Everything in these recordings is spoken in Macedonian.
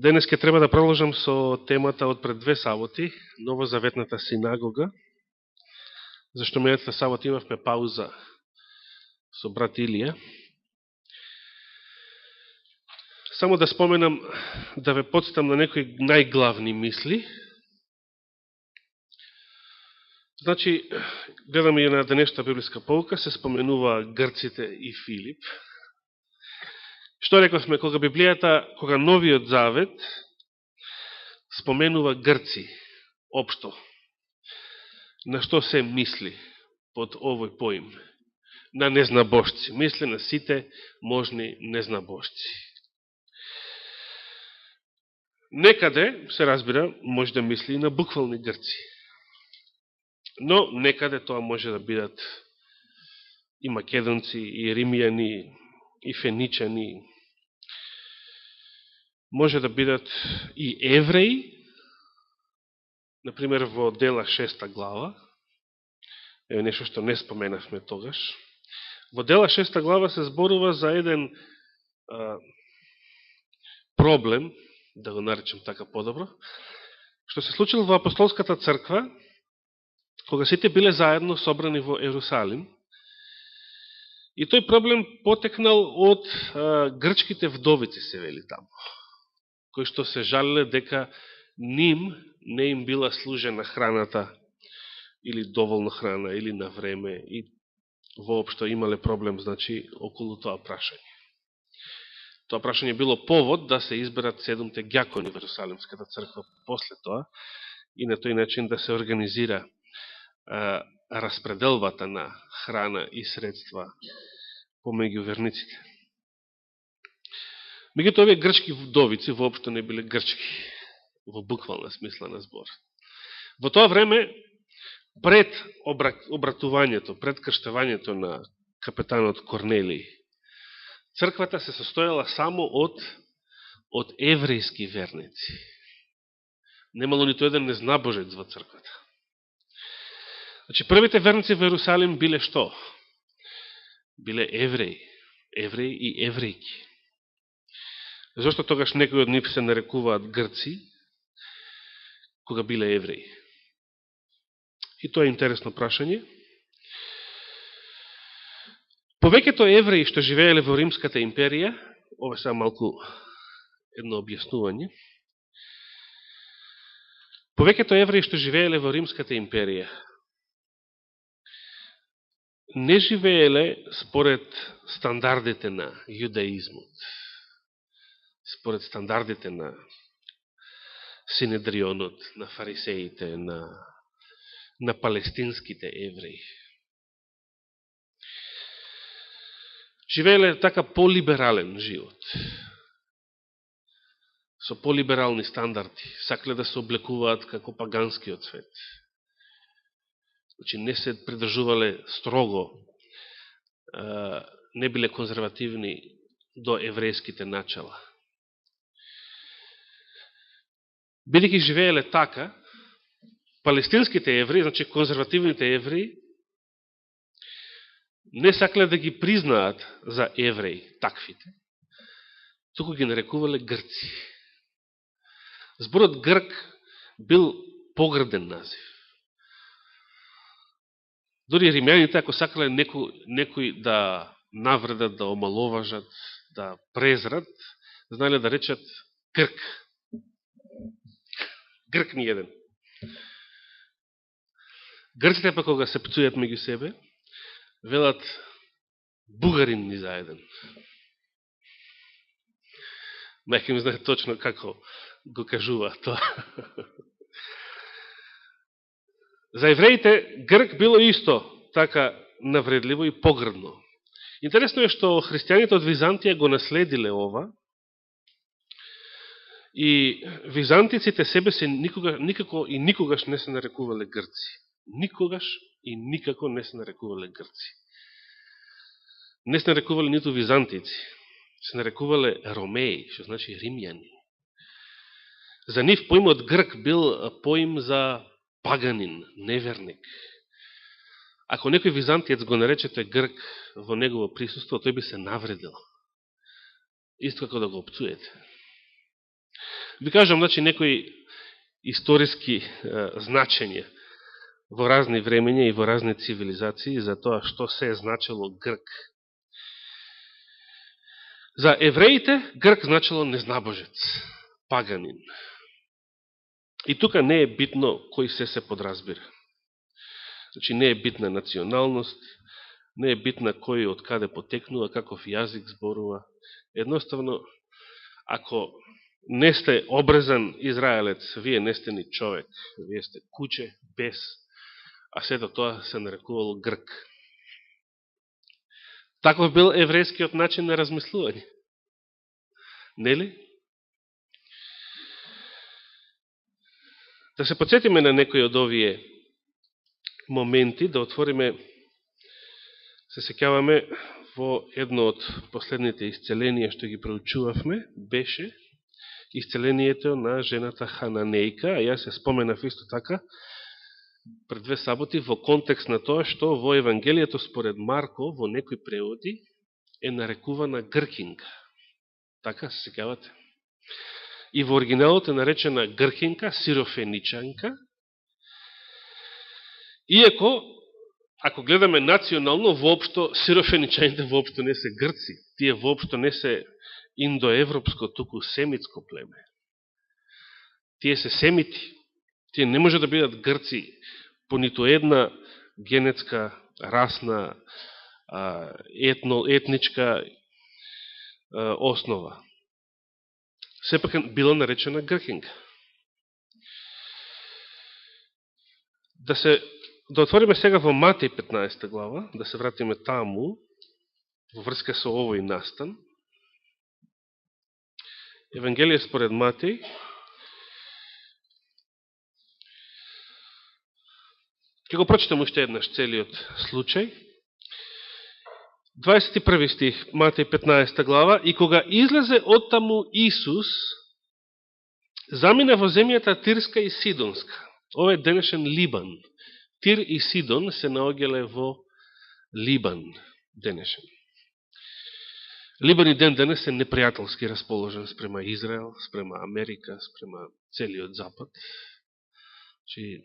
Денес ќе треба да продолжам со темата од пред 2 саботи, Новозаветната синагога, зашто минатата сабота имавме пауза со брат Илија. Само да споменам, да ве подсетам на некои најглавни мисли. Значи, гледаме и на денешната библиска полка, се споменува грците и Филип. Што рековме, кога Библијата, кога Новиот Завет споменува грци, општо, на што се мисли под овој поим? На незнабожци. Мисли на сите можни незнабожци. Некаде, се разбира, може да мисли и на буквални грци. Но некаде тоа може да бидат и македонци, и римјани, и феничани, може да бидат и евреи, например во Дела 6 глава, е нешто што не споменавме тогаш. Во Дела 6 глава се зборува за еден проблем, да го наречем така подобро, што се случил во апостолската црква, кога сите биле заедно собрани во Ерусалим. И тој проблем потекнал од грчките вдовици, се вели таму, кои што се жалеле дека ним не им била служена храната, или доволно храна, или на време, и воопшто имале проблем, значи, околу тоа прашање. Тоа прашање било повод да се изберат 7 ѓакони во Ерусалимската црква после тоа, и на тој начин да се организира распределбата на храна и средства помеѓу верниците. Меѓуто, овие грчки вдовици воопшто не биле грчки, во буквална смисла на збор. Во тоа време, пред обратувањето, пред крштевањето на капетанот Корнелиј, црквата се состојала само од еврејски верници. Немало нито еден незнабожец во црквата. Значи, првите верници во Ерусалим биле што? Биле евреи и еврејки. Зошто тогаш некои од нив се нарекуваат грци, кога биле евреи? И тоа е интересно прашање. Повеќето евреи што живееле во Римската империја, ова е само малку едно објаснување, повеќето евреи што живееле во Римската империја, не живееле според стандардите на јудаизмот, според стандардите на Синедрионот, на фарисеите, на палестинските евреи. Живееле така полиберален живот, со полиберални стандарди, сакле да се облекуваат како паганскиот свет. Значи, не се придржувале строго, не биле конзервативни до еврејските начала. Бидејќи живееле така, палестинските евреи, значи конзервативните евреи, не сакле да ги признаат за евреи таквите, туку ги нарекувале грци. Зборот грк бил погрден назив. Дори римјаните, ако сакале некој да навредат, да омаловажат, да презрат, знаеле да речат грк. Грк ни еден. Грците па кога се пцујат меѓу себе, велат бугарин ни заеден. Некој ми знае точно како го кажува тоа. За евреите грк било исто така навредливо и погрдно. Интересно е што христијаните од Византија го наследиле ова, и византиците себе се никако и никогаш не се нарекувале грци. Никогаш и никако не се нарекувале грци. Не се нарекувале ниту византици, се нарекувале ромеи, што значи римјани. За нив поимот грк бил поим за паганин, неверник. Ако некој византиец го наречете грк во негово присуство, тој би се навредил. Исто како да го опцуете. Ви кажам, значи, некои историски значења во разни времења и во разни цивилизации за тоа што се е значило Грк. За евреите Грк значило незнабожец, паганин. И тука не е битно кој се подразбира. Значи не е битна националност, не е битна кој од каде потекнува, каков јазик зборува. Едноставно, ако не сте обрезан израелец, вие не сте ни човек, вие сте куче, бес, а сето тоа се нарекувало Грк. Таков бил еврејскиот начин на размислување. Нели? Да се подсетиме на некои од овие моменти, да отвориме, се сеќаваме во едно од последните исцеленија што ги проучувавме, беше исцелението на жената Хананејка, а јас се споменав исто така пред 2 саботи во контекст на тоа што во Евангелието според Марко во некои преводи е нарекувана Гркинка. Така се сеќавате? И во оригиналот е наречена Гркинка, сирофеничанка. Иако, ако гледаме национално, воопшто сирофеничаните воопшто не се грци. Тие воопшто не се индоевропско, туку семитско племе. Тие се семити. Тие не може да бидат грци по ниту една генетска, расна, етничка основа. Сепак била наречена Гркинка. Да отвориме сега во Матеј 15 глава, да се вратиме таму, во врска со овој настан. Евангелие според Матеј, ќе го прочитам уште еднаш целиот случај. 21 стих, Матеј 15 глава. И кога излезе оттаму Исус, замина во земјата Тирска и Сидонска. Ова е денешен Либан. Тир и Сидон се наоѓале во Либан денешен. Либан и ден денес е непријателски расположен спрема Израел, спрема Америка, спрема целиот Запад. Значи,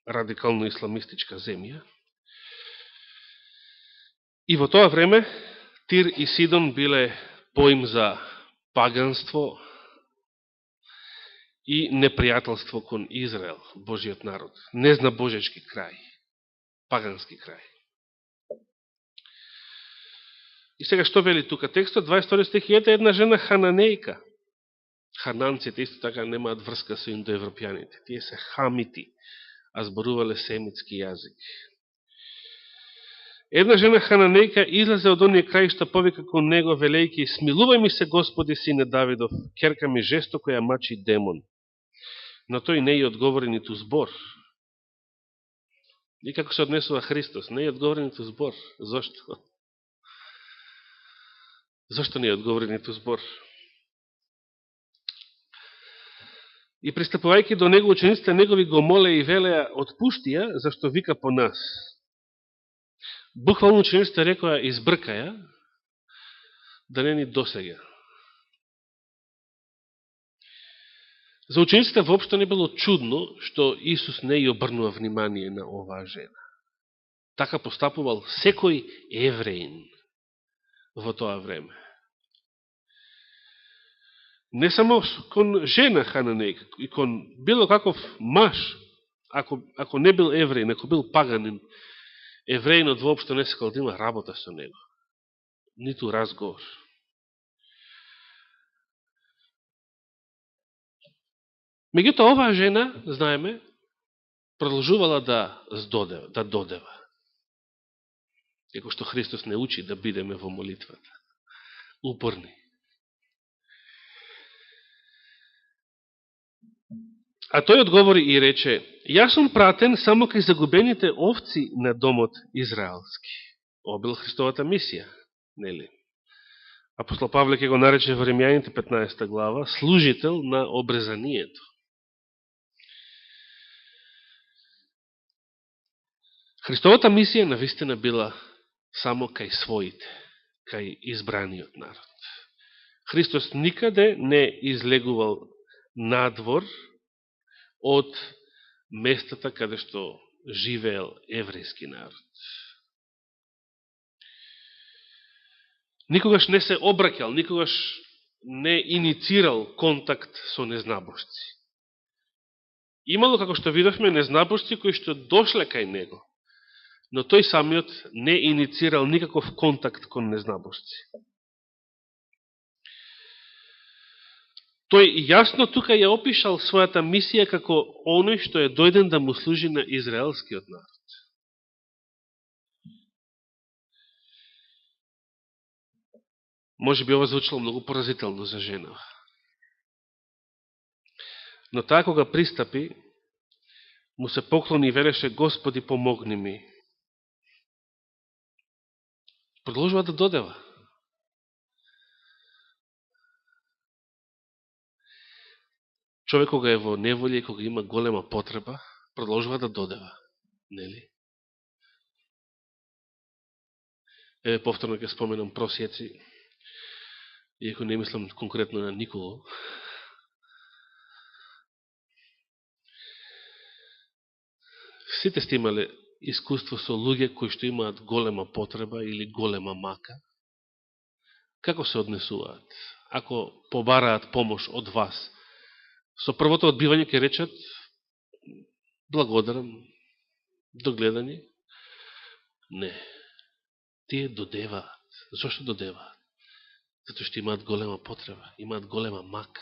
радикално исламистичка земја. И во тоа време Тир и Сидон биле поим за паганство и непријателство кон Израел, Божиот народ. Незнабожечки крај, пагански крај. И сега што вели тука текстот? 22 стих, ете една жена Хананејка. Хананците исто така немаат врска со индоевропјаните. Тие се хамити, а зборувале семитски јазик. Една жена Хананејка излезе од оние краишта, повика кон него, велејки, смилувај ми се, Господи, сине Давидов, керка ми жестоко ја мачи демон. Но тој не ја одговори ниту збор. И како се однесува Христос? Не ја одговори ниту збор. Зошто? Зошто не ја одговори ниту збор? И пристапувајќи до него, учениците негови го молеа и велеа, отпушти ја, зашто вика по нас. Буквално учениците рекоа, избркаја, да не ни досега. За учениците воопшто не било чудно што Исус не ја обрнува внимание на оваа жена. Така постапувал секој евреин во тоа време. Не само кон жена Хананејка, и кон било каков маж, ако не бил евреин, ако бил паганин, евреинот воопшто не сакал да има работа со него. Ниту разговор. Меѓутоа, оваа жена, знаеме, продолжувала да додева. Еко што Христос не учи да бидеме во молитвата. Упорни. А тој одговори и рече, јас сум пратен само кај загубените овци на домот израелски. Ова била Христовата мисија, нели? Апостол Павле ќе го нарече во Римјаните 15 глава служител на обрезанието. Христовата мисија навистина била само кај своите, кај избраниот народ. Христос никаде не излегувал надвор од местата каде што живеел еврејски народ. Никогаш не се обраќал, никогаш не иницирал контакт со незнабожци. Имало, како што видовме, незнабожци кои што дошле кај него, но тој самиот не иницирал никаков контакт кон незнабожци. Тој јасно тука ја опишал својата мисија како оној што е дојден да му служи на израелскиот народ. Може би ова звучало многу поразително за жена. Но таа кога пристапи, му се поклони и велеше: Господи, помогни ми. Продолжува да додева. Човек кога е во неволја и кога има голема потреба, продолжува да додева. Нели? Еве повторно ќе споменам просјеци, иако не мислам конкретно на никого. Сите сте имале искуство со луѓе кои што имаат голема потреба или голема мака. Како се однесуваат? Ако побараат помош од вас, со првото одбивање ќе речат: благодарам, до гледање. Не. Тие додеваат. Зошто додеваат? Зато што имаат голема потреба, имаат голема мака.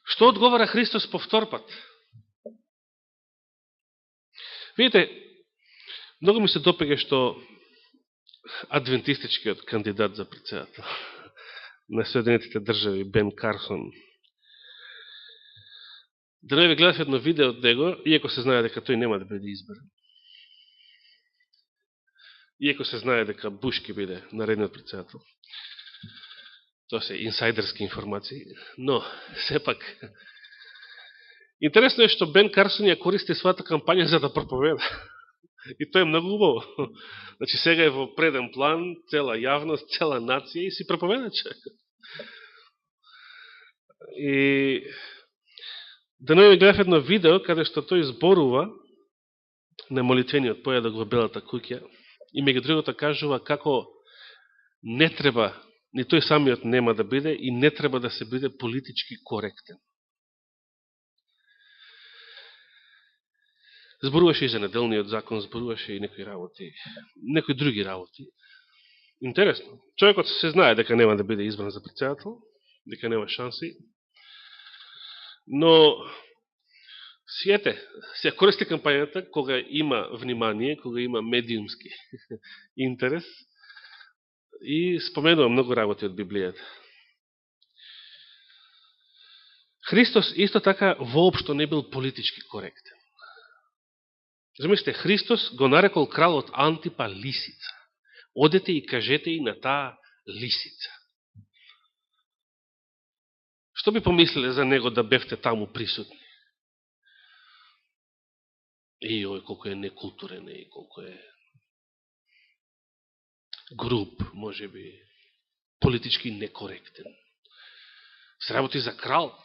Што одговара Христос повтор пат? Видите, многу ми се допега што адвентистичкиот кандидат за претседател на Соединетите држави, Бен Карсон, деневи гледав едно видео од него, иако се знае дека тој нема да биде избран, иако се знае дека Буш ќе биде наредниот претседател. Тоа се инсайдерски информации, но сепак интересно е што Бен Карсон ја користи својата кампања за да проповеда. И тоа е многу убаво. Значи сега е во преден план, цела јавност, цела нација и си проповеда човек. И деневи гледав едно видео каде што тој зборува на молитвениот појадок во Белата куќа и меѓу другото кажува како не треба, ни тој самиот нема да биде и не треба да се биде политички коректен. Зборуваше и за неделниот закон, зборуваше и некои други работи. Интересно. Човекот се знае дека нема да биде избран за претседател, дека нема шанси, но сиете, се користи кампањата кога има внимание, кога има медиумски интерес и споменува многу работи од Библијата. Христос исто така воопшто не бил политички коректен. Замислите, Христос го нарекол кралот Антипа лисица. Одете и кажете и на таа лисица. Што би помислиле за него да бевте таму присутни? Ој, колко е некултурен, колко е груб, може би, политички некоректен. Се работи за крал.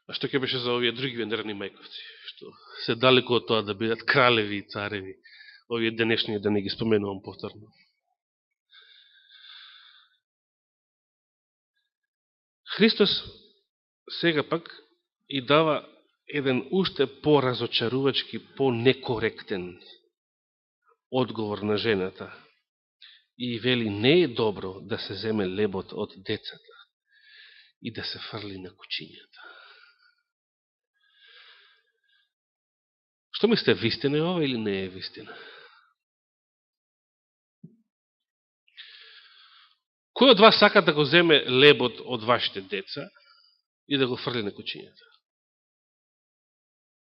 А што ќе беше за овие други венерни мајковци, што се далеко од тоа да бидат кралеви и цареви, овие денешни, да не ги споменувам повторно. Христос сега пак и дава еден уште поразочарувачки, по-некоректен одговор на жената и вели: не е добро да се земе лебот од децата и да се фрли на кучињата. Што мислите, вистина е ова или не е вистина? Кој од вас сака да го земе лебот од вашите деца и да го фрли на кучињата?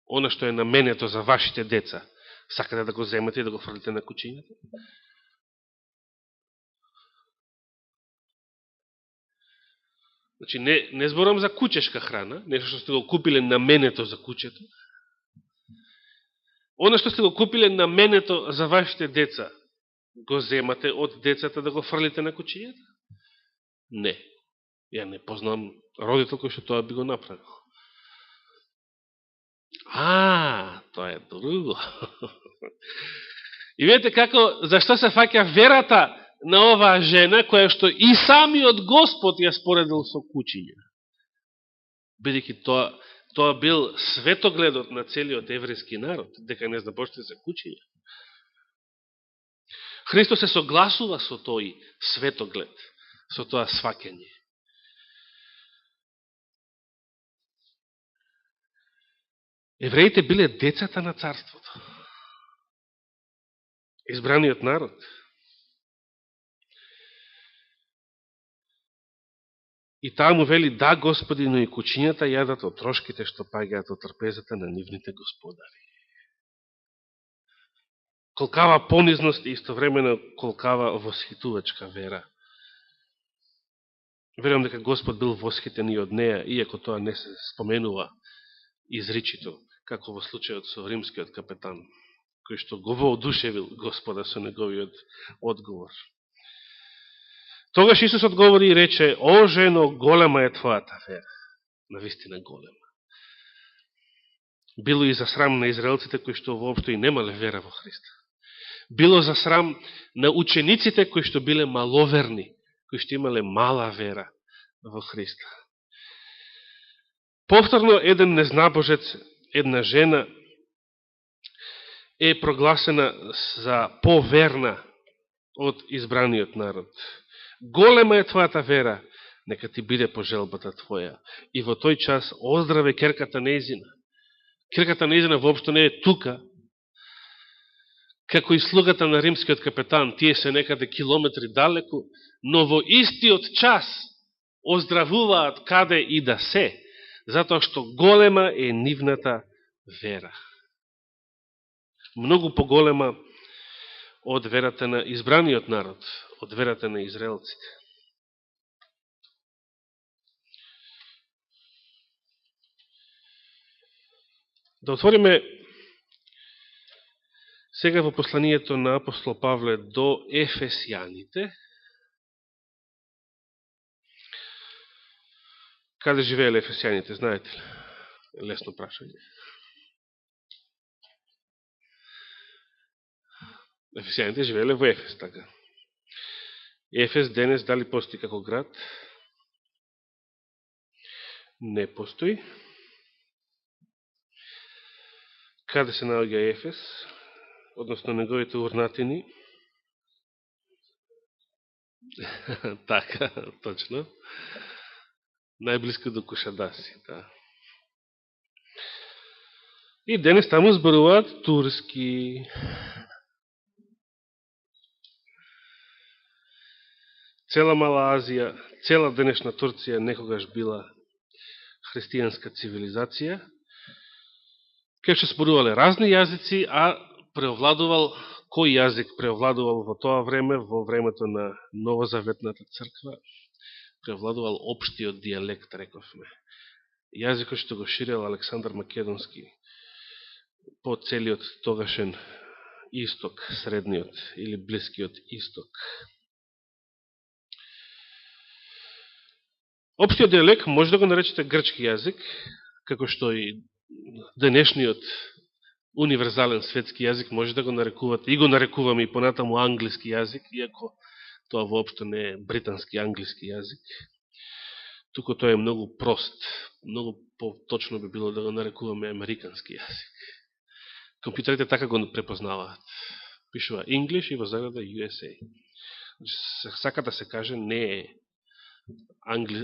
Она што е наменето за вашите деца, сакате да го земете и да го фрлите на кучињата? Значи, не зборам за кучешка храна, нешто што сте го купиле наменето за кучето. Она што сте го купиле наменето за вашите деца, го земате од децата да го фрлите на кучињата? Не. Ја не познам родител кој што тоа би го направил. Тоа е друго. И видите како, зашто се фаќа верата на оваа жена, која што и самиот Господ ја споредил со кучиња. Бидејќи тоа бил светогледот на целиот еврејски народ, дека незнабожците се кучиња. Христос се согласува со тој светоглед, со тоа сваќање. Евреите биле децата на царството. Избраниот народ. И таа му вели, да, Господи, но и кучињата јадат од трошките што паѓаат од трпезата на нивните господари. Колкава понизност и истовремено колкава восхитувачка вера. Верувам дека Господ бил восхитен и од неја, иако тоа не се споменува изричито, како во случајот со римскиот капетан, кој што го воодушевил Господа со неговиот одговор. Тогаш Исус одговори и рече, о жено, голема е твојата вера. Навистина голема. Било и за срам на израелците кои што воопшто и немале вера во Христа. Било за срам на учениците кои што биле маловерни, кои што имале мала вера во Христа. Повторно, еден незнабожец, една жена е прогласена за поверна од избраниот народ. Голема е твојата вера, нека ти биде по желбата твоја. И во тој час оздраве керката неизина. Керката неизина воопшто не е тука, како и слугата на римскиот капетан, тие се некаде километри далеку, но во истиот час оздравуваат каде и да се, затоа што голема е нивната вера. Многу поголема од верата на избраниот народ, од верата на израелците. Да отвориме сега во посланието на апостол Павле до Ефесијаните. Каде живееле Ефесијаните, знаете ли? Лесно прашање. Ефесијаните живееле во Ефес, така. Ефес денес дали постои како град? Не постои. Каде се наоѓа Ефес? Односно неговите урнатини? Така, точно. Најблиско до Кушадаси, да. И денес таму зборуваат турски. Цела Мала Азија, цела денешна Турција некогаш била христијанска цивилизација, кај што зборувале разни јазици, а преовладувал, кој јазик преовладувал во тоа време, во времето на Новозаветната црква, преовладувал општиот дијалект, рековме. Јазикот што го ширел Александар Македонски по целиот тогашен исток, средниот или блискиот исток. Општиот дијалект може да го наречете грчки јазик, како што и денешниот универзален светски јазик може да го нарекувате, и го нарекуваме и понатаму англиски јазик, иако тоа воопшто не е британски англиски јазик, туку тоа е многу прост, многу поточно би било да го нарекуваме американски јазик. Компјутерите така го препознаваат. Пишува English и во заграда USA. Сака да се каже, не е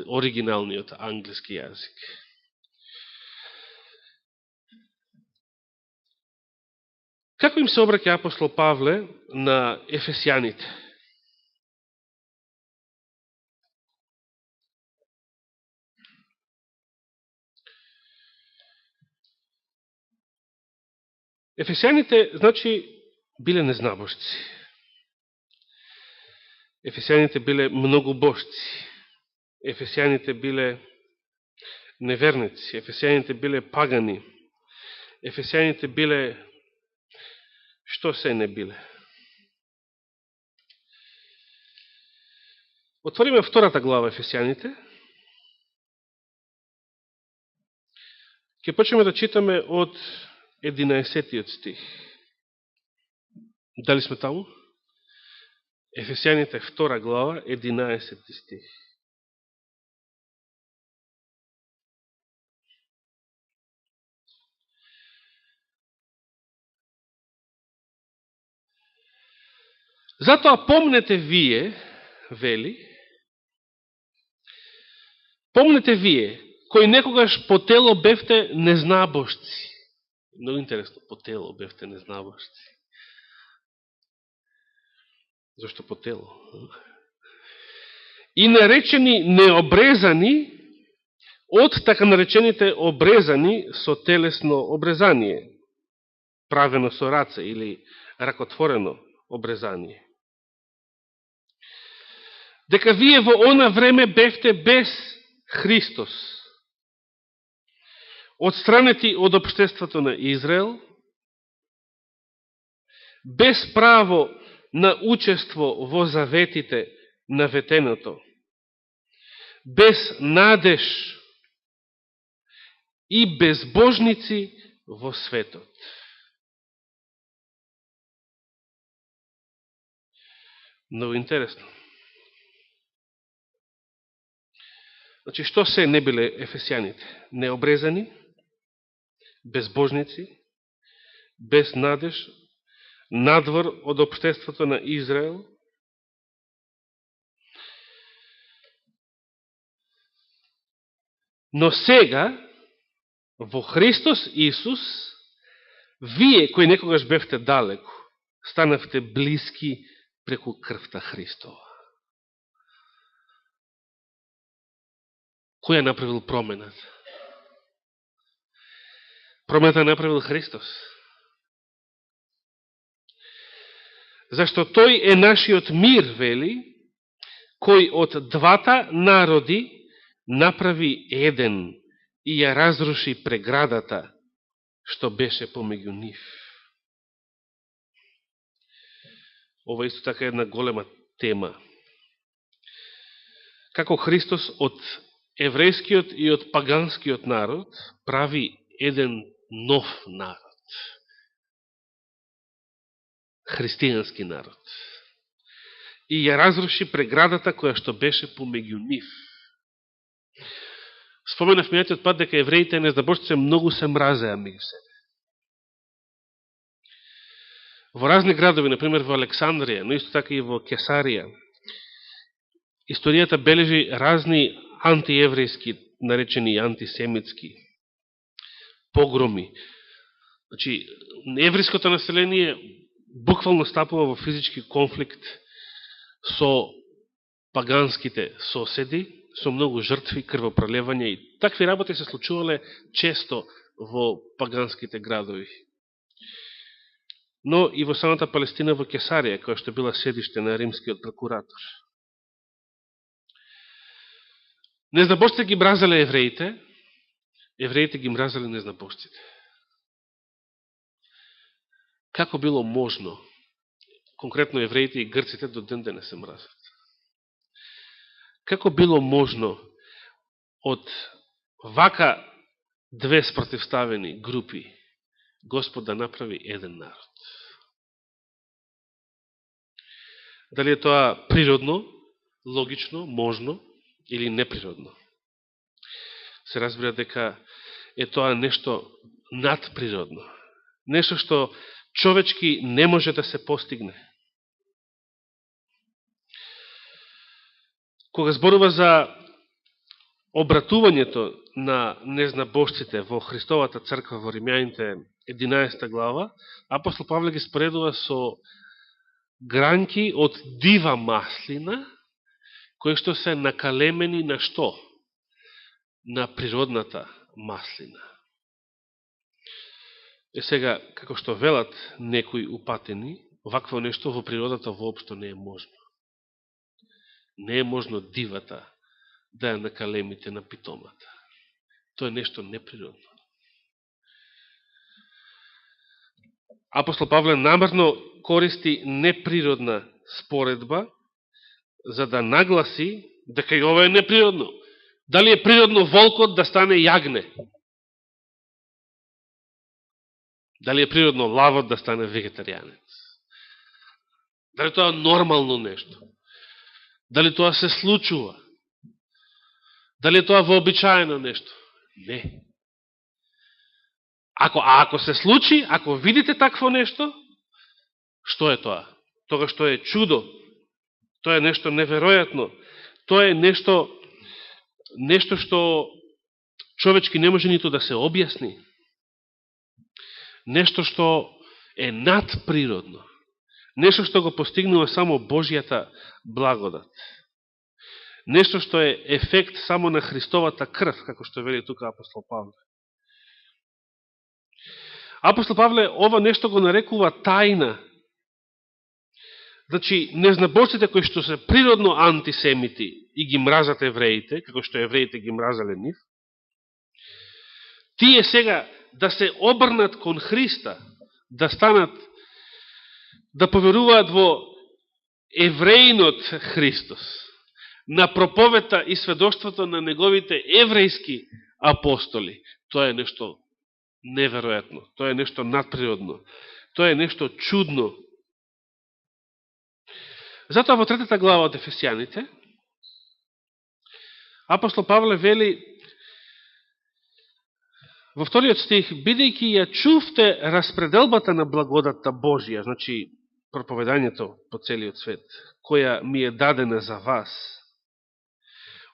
оригиналниот англиски јазик. Како им се обраќа апостол Павле на Ефесијаните? Ефесијаните, значи, биле незнабожци. Ефесијаните биле многобожци. Ефесијаните биле неверници. Ефесијаните биле пагани. Ефесијаните биле што се не биле. Отвориме втората глава Ефесијаните, Ке почнеме да читаме од 11 стих. Дали сме таму? Ефесијаните 2 глава, 11 стих. Затоа помнете вие, вели, помнете вие, кои некогаш по тело бевте незнабожци. Много интересно, по тело бевте незнабожци. Зошто по тело? И наречени необрезани од така наречените обрезани со телесно обрезание, правено со раце или ракотворено обрезание. Дека вие во она време бевте без Христос, отстранети од општеството на Израел, без право на учество во заветите на ветеното, без надеж и безбожници во светот. Много интересно. Значи, што се не биле ефесијаните? Необрезани, безбожници, без надеж, надвор од општеството на Израел, но сега, во Христос Исус, вие, кои некогаш бевте далеко, станавте блиски преку крвта Христова. Кој ја направил промената? Промената ја направил Христос. Зашто тој е нашиот мир, вели, кој од двата народи направи еден и ја разруши преградата што беше помеѓу нив. Ова исто така е една голема тема. Како Христос од еврејскиот и од паганскиот народ прави еден нов народ. Христијански народ. И ја разруши преградата која што беше помеѓу нив. Споменав минатиот пат дека евреите и незнабожците многу се мразеа меѓу себе. Во разни градови, например во Александрија, но исто така и во Кесарија, историјата бележи разни антиеврејски, наречени антисемитски погроми. Значи, еврејското население буквално стапува во физички конфликт со паганските соседи, со многу жртви, крвопролевање и такви работи се случувале често во паганските градови. Но и во самата Палестина, во Кесарија, која што била седиште на римскиот прокуратор. Незнабожците ги мразеле евреите, евреите ги мразеле незнабожците. Како било можно, конкретно евреите и грците до ден денес се мразат? Како било можно од вака две спротивставени групи Господ да направи еден народ? Дали е тоа природно, логично, можно или неприродно? Се разбира дека е тоа нешто надприродно. Нешто што човечки не може да се постигне. Кога зборува за обратувањето на незнабожците во Христовата црква во Римјаните 11 глава, апостол Павле ги споредува со гранки од дива маслина, кои што се накалемени на што? На природната маслина. Сега, како што велат некои упатени, вакво нешто во природата воопшто не е можно. Не е можно дивата да ја накалемите на питомата. Тоа е нешто неприродно. Апостол Павле намерно користи неприродна споредба за да нагласи дека и ова е неприродно. Дали е природно волкот да стане јагне? Дали е природно лавот да стане вегетаријанец? Дали тоа е нормално нешто? Дали тоа се случува? Дали тоа вообичаено нешто? Не. Ако се случи, ако видите такво нешто, што е тоа? Тога што е чудо, тоа е нешто неверојатно, тоа е нешто што човечки не може нито да се објасни, нешто што е надприродно, нешто што го постигнува само Божјата благодат, нешто што е ефект само на Христовата крв, како што вели тука апостол Павле. Апостол Павле ова нешто го нарекува тајна. Значи, незнабожците кои што се природно антисемити и ги мразат евреите, како што евреите ги мразале нив, тие сега да се обрнат кон Христа, да станат, да поверуваат во евреинот Христос, на проповета и сведоштвото на неговите еврејски апостоли, тоа е нешто неверојатно, тоа е нешто надприродно, тоа е нешто чудно. Затоа во 3 глава од Ефесијаните, апостол Павле вели во 2 стих, бидејќи ја чувте распределбата на благодатта Божија, значи проповедањето по целиот свет, која ми е дадена за вас,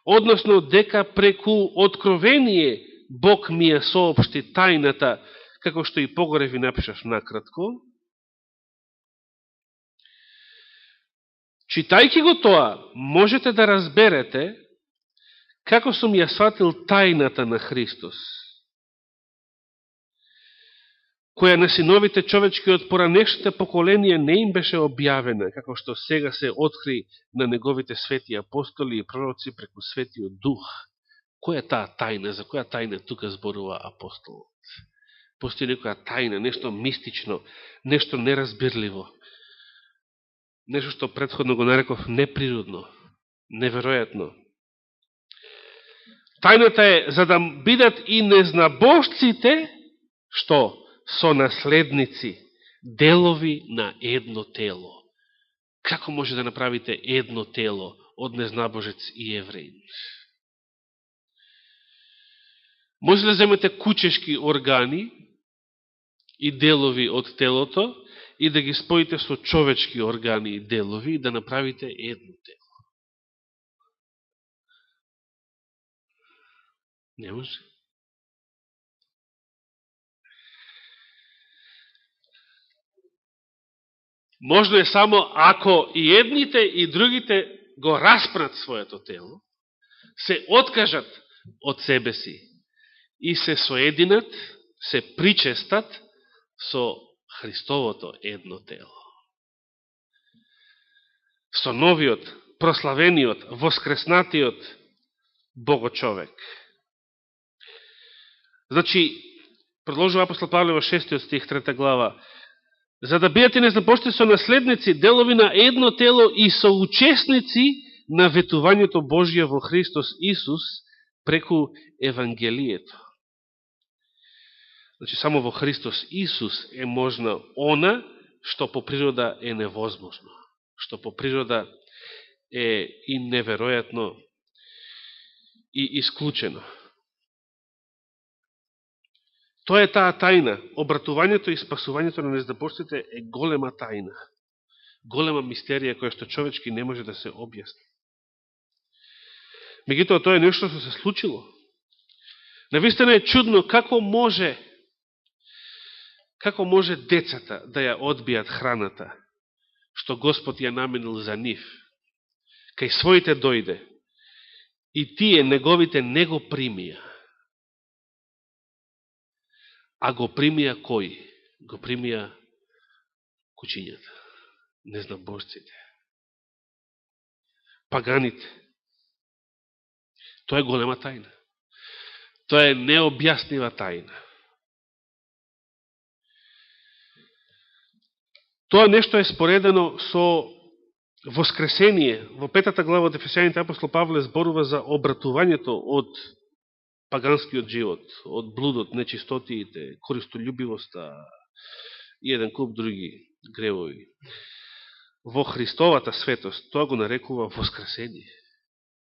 односно дека преку откровение Бог ми ја соопшти тајната, како што и погоре ви напишав накратко. Читајќи го тоа, можете да разберете како сум ја сватил тајната на Христос, која на синовите човечки од поранешните поколенија не им беше објавена, како што сега се откри на неговите свети апостоли и пророци преку Светиот Дух. Која е таа тајна? За која тајна тука зборува апостолот? Постои некоја тајна, нешто мистично, нешто неразбирливо, нешто што претходно го нареков неприродно, неверојатно. Тајната е за да бидат и незнабожците, што? Сонаследници, делови на едно тело. Како може да направите едно тело од незнабожец и евреин? Може да земете кучешки органи и делови од телото и да ги споите со човечки органи и делови и да направите едно тело. Не може. Можно е само ако и едните и другите го распнат своето тело, се откажат од себе си и се соединат, се причестат со Христовото едно тело. Со новиот, прославениот, воскреснатиот Богочовек. Значи, продолжува апостол Павле во 6 стих, 3 глава, за да бидете незнабожци со наследници, делови на едно тело и соучесници на ветувањето Божие во Христос Исус преку Евангелието. Значи, само во Христос Исус е можна она што по природа е невозможно, што по природа е и неверојатно и исклучено. Тоа е таа тајна. Обратувањето и спасувањето на незнабожците е голема тајна. Голема мистерија која што човечки не може да се објасни. Меѓутоа, тоа е нешто што се случило. Навистина е чудно како може децата да ја одбијат храната што Господ ја наменил за нив. Кај своите дојде и тие неговите не го примија. А го примија кој? Го примија кучињата, незнабожците, паганите. Тоа е голема тајна. Тоа е необјаснива тајна. Тоа нешто е споредено со воскресение. Во 5 глава од Ефесијаните апостол Павле зборува за обратувањето од паганскиот живот, од блудот, нечистотиите, користолюбивоста, и еден куп други гревови. Во Христовата светост, тоа го нарекува воскресение.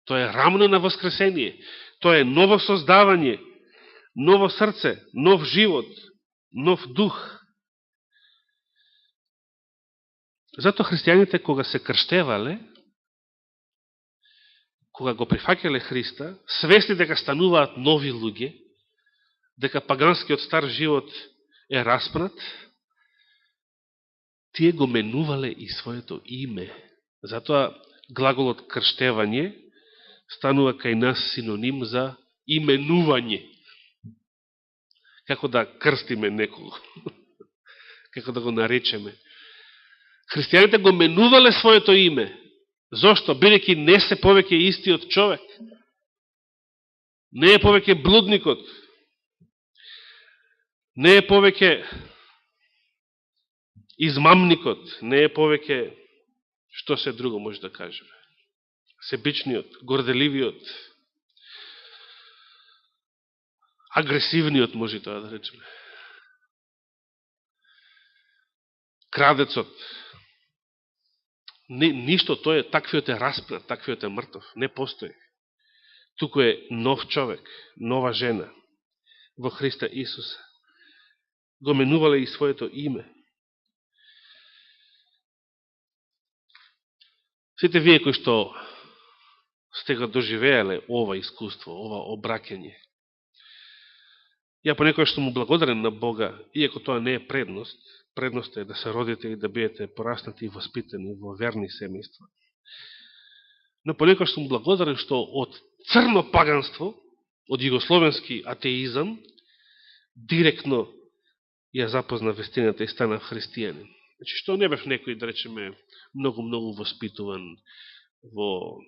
Тоа е рамно на воскресение. Тоа е ново создавање, ново срце, нов живот, нов дух. Зато христијаните, кога се крштевале, кога го прифаќале Христа, свесни дека стануваат нови луѓе, дека паганскиот стар живот е распнат, тие го менувале и своето име. Затоа глаголот крштевање станува кај нас синоним за именување. Како да крстиме некого. Како да го наречеме. Христијаните го менувале своето име. Зошто? Бидејќи не се повеќе истиот човек. Не е повеќе блудникот. Не е повеќе измамникот. Не е повеќе што се друго може да кажеме. Себичниот, горделивиот, агресивниот, може тоа да речеме. Крадецот. Ништо, тој е, таквиот е распнат, таквиот е мртов. Не постои. Туку е нов човек, нова жена во Христа Исуса. Го менувале и своето име. Сите вие кои што сте го доживеале ова искуство, ова обраќање. Ја понекојаш сум му благодарен на Бога, иако тоа не е предност. Предност е да се родите и да бидете пораснати и воспитани во верни семејства. Но понекојаш сум благодарен што од црно паганство, од југословенски атеизам, директно ја запозна вестината и станав христијанин. Значи, што не бев некој, да речеме, многу воспитуван во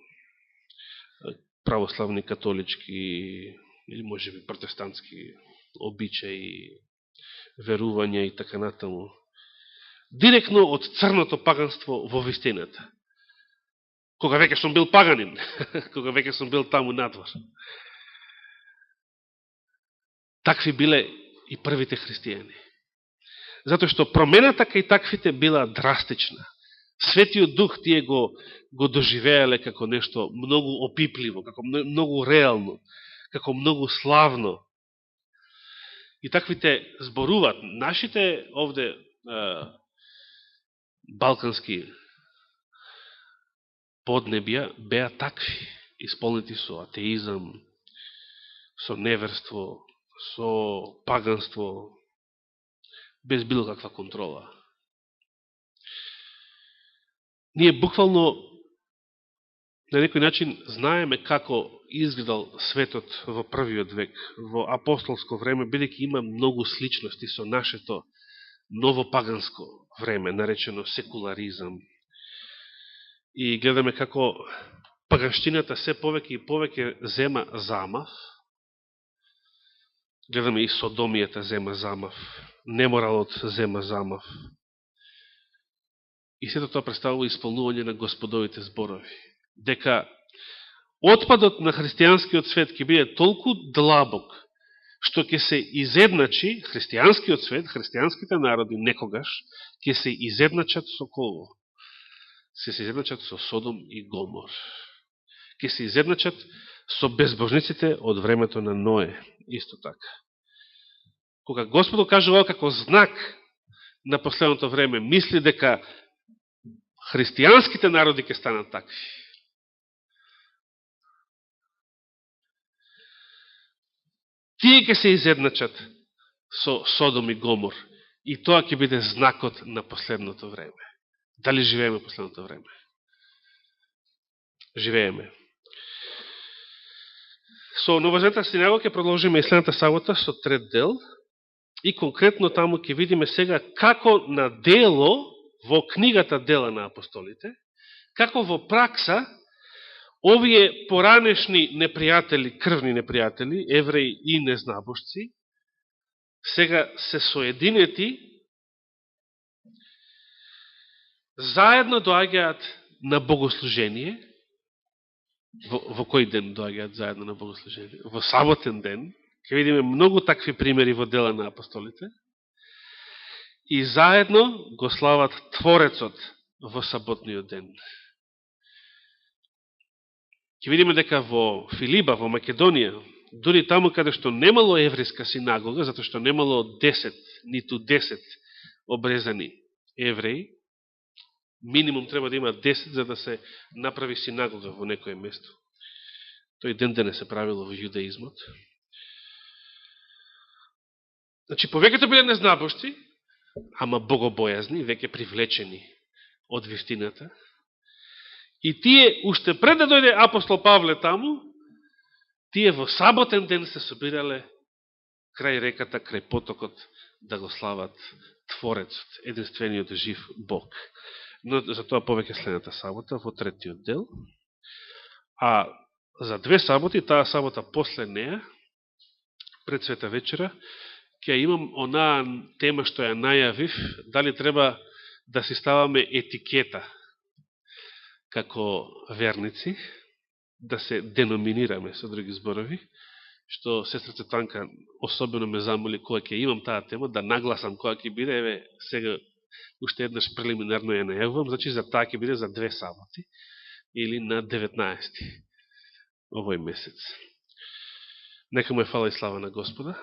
православни, католички или можеби протестантски обичаи, верувања и така натаму. Директно од црното паганство во вистината. Кога веќе сум бил паганин, кога веќе сум бил таму надвор. Такви биле и првите христијани. Затоа што промената кај таквите била драстична. Светиот Дух тие го доживеале како нешто многу опипливо, како многу реално, како многу славно. И таквите зборуваат. Нашите овде балкански поднебја беа такви, исполнети со атеизам, со неверство, со паганство, без било каква контрола. Ние буквално на некој начин знаеме како изгледал светот во првиот век, во апостолско време, бидејќи има многу сличности со нашето новопаганско време, наречено секуларизам. И гледаме како паганштината се повеќе и повеќе зема замав. Гледаме и содомијата зема замав, неморалот зема замав. И сето тоа представува исполнување на Господовите зборови. Дека отпадот на христијанскиот свет ќе биде толку длабок, што ќе се изедначи христијанскиот свет, христијанските народи некогаш, ќе се изедначат со кого? Се изедначат со Содом и Гомор. Ќе се изедначат со безбожниците од времето на Ное. Исто така. Кога Господу кажува како знак на последното време, мисли дека христијанските народи ќе станат такви. Тие ќе се изедначат со Содом и Гомор. И тоа ќе биде знакот на последното време. Дали живееме последното време? Живееме. Со Новозаветната синагога ќе продолжиме и следната сабота со трет дел. И конкретно таму ќе видиме сега како на дело во книгата Дела на апостолите, како во пракса овие поранешни непријатели, крвни непријатели, евреи и незнабожци, сега се соединети, заедно доаѓаат на богослужение. Во кој ден доаѓаат заедно на богослужение? Во саботен ден. Ќе видиме многу такви примери во Дела на апостолите. и заедно го слават Творецот во саботниот ден. Ќе видиме дека во Филиба, во Македонија, дури таму каде што немало еврејска синагога, затоа што немало 10, ниту 10 обрезани евреи, минимум треба да има 10 за да се направи синагога во некое место. Тој ден не се правило во јудеизмот. Значи, повеќето биле незнабошци, ама богобојазни, веќе привлечени од вистината. И тие, уште пред да дојде апостол Павле таму, тие во саботен ден се собирале крај реката, крај потокот, да го слават Творецот, единствениот жив Бог. Но за тоа повеќе следната сабота, во третиот дел. А за 2 саботи, таа сабота после неа, пред Света вечера, ќе имам онаа тема што ја најавив, дали треба да си ставаме етикета како верници, да се деноминираме, со други зборови, што сестра Цветанка особено ме замоли кога ќе имам таа тема, да нагласам кога ќе биде, еве, сега уште еднаш прелиминарно ја најавувам, значи за таа ќе биде за 2 саботи, или на 19. овој месец. Нека му е фала и слава на Господа.